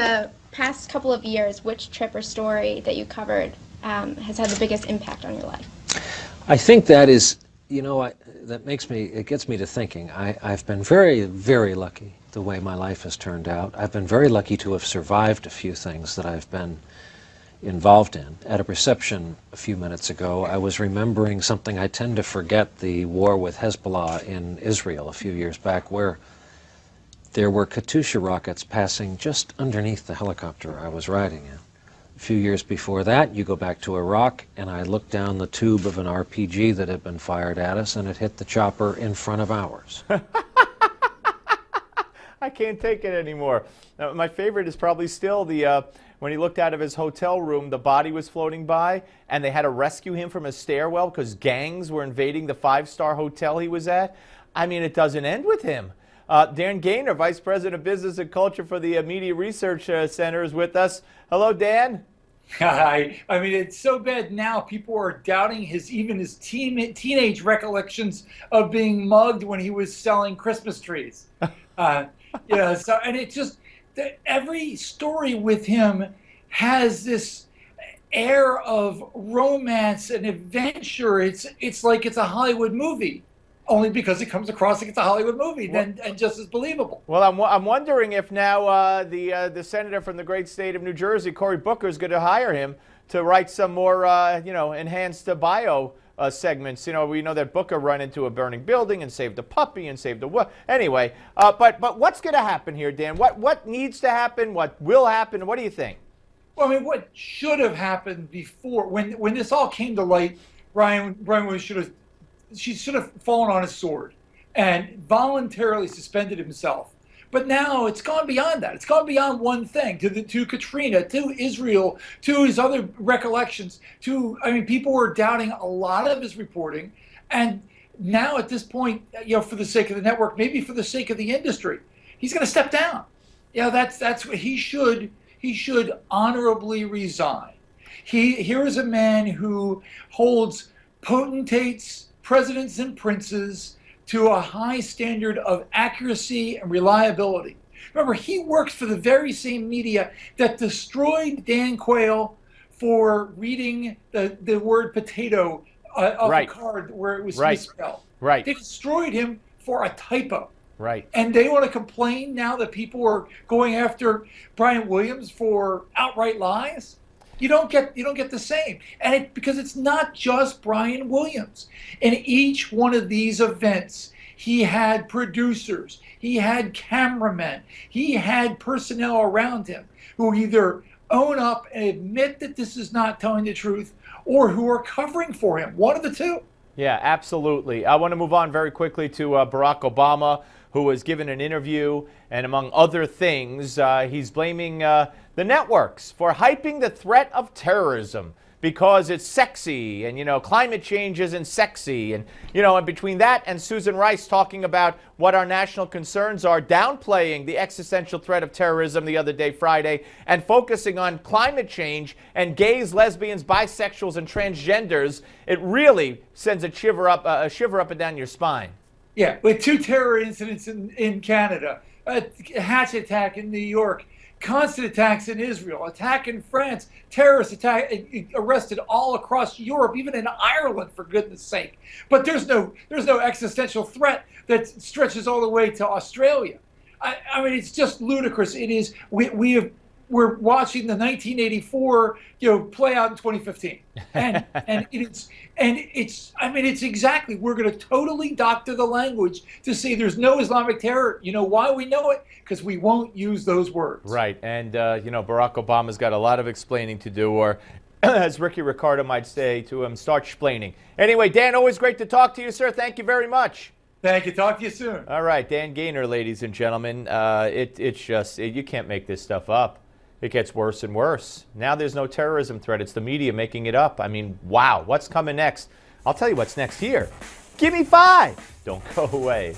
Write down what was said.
the past couple of years, which trip or story that you covered has had the biggest impact on your life? I think that is, it gets me to thinking. I've been very, very lucky the way my life has turned out. I've been very lucky to have survived a few things that I've been involved in. At a reception a few minutes ago, I was remembering something I tend to forget, the war with Hezbollah in Israel a few years back, where there were Katyusha rockets passing just underneath the helicopter I was riding in. A few years before that, you go back to Iraq, and I looked down the tube of an RPG that had been fired at us, and it hit the chopper in front of ours. I can't take it anymore. My favorite is probably still the when he looked out of his hotel room, the body was floating by, and they had to rescue him from a stairwell because gangs were invading the five-star hotel he was at. I mean, it doesn't end with him. Dan Gainor, Vice President of Business and Culture for the Media Research Center, is with us. Hello, Dan. Hi. I mean, it's so bad now. People are doubting his teenage recollections of being mugged when he was selling Christmas trees. And it just, every story with him has this air of romance and adventure. It's like it's a Hollywood movie, only because it comes across like it's a Hollywood movie and just as believable. Well, I'm wondering if now the senator from the great state of New Jersey, Cory Booker, is going to hire him to write some more, enhanced bio segments. We know that Booker run into a burning building and saved a puppy and saved a anyway. But what's going to happen here, Dan? What needs to happen? What will happen? What do you think? Well, I mean, what should have happened before when this all came to light? Brian she should have fallen on his sword and voluntarily suspended himself. But now it's gone beyond that. It's gone beyond one thing, to Katrina, to Israel, to his other recollections. People were doubting a lot of his reporting, and now at this point, for the sake of the network, maybe for the sake of the industry, he's going to step down. That's what he should. He should honorably resign. Here is a man who holds potentates, presidents, and princes to a high standard of accuracy and reliability. Remember, he works for the very same media that destroyed Dan Quayle for reading the word potato off a card where it was misspelled. Right. They destroyed him for a typo. Right. And they want to complain now that people are going after Brian Williams for outright lies? You don't get the same. And because it's not just Brian Williams. In each one of these events, he had producers, he had cameramen, he had personnel around him who either own up and admit that this is not telling the truth or who are covering for him. One of the two. Yeah, absolutely. I want to move on very quickly to Barack Obama, who was given an interview, and among other things, he's blaming the networks for hyping the threat of terrorism because it's sexy, and climate change isn't sexy, and and between that and Susan Rice talking about what our national concerns are, downplaying the existential threat of terrorism the other day, Friday, and focusing on climate change and gays, lesbians, bisexuals, and transgenders, it really sends a shiver up and down your spine. Yeah, with 2 terror incidents in Canada, a hatchet attack in New York, constant attacks in Israel, attack in France, terrorist attack arrested all across Europe, even in Ireland, for goodness sake. But there's no existential threat that stretches all the way to Australia. I mean, it's just ludicrous. It is. We're watching the 1984 play out in 2015, and it's exactly, we're going to totally doctor the language to say there's no Islamic terror. You know why we know it? Because we won't use those words. Right, and Barack Obama's got a lot of explaining to do, or as Ricky Ricardo might say to him, start splaining. Anyway, Dan, always great to talk to you, sir. Thank you very much. Thank you. Talk to you soon. All right, Dan Gainor, ladies and gentlemen. It's just, you can't make this stuff up. It gets worse and worse. Now there's no terrorism threat. It's the media making it up. I mean, wow. What's coming next? I'll tell you what's next here. Give me 5. Don't go away.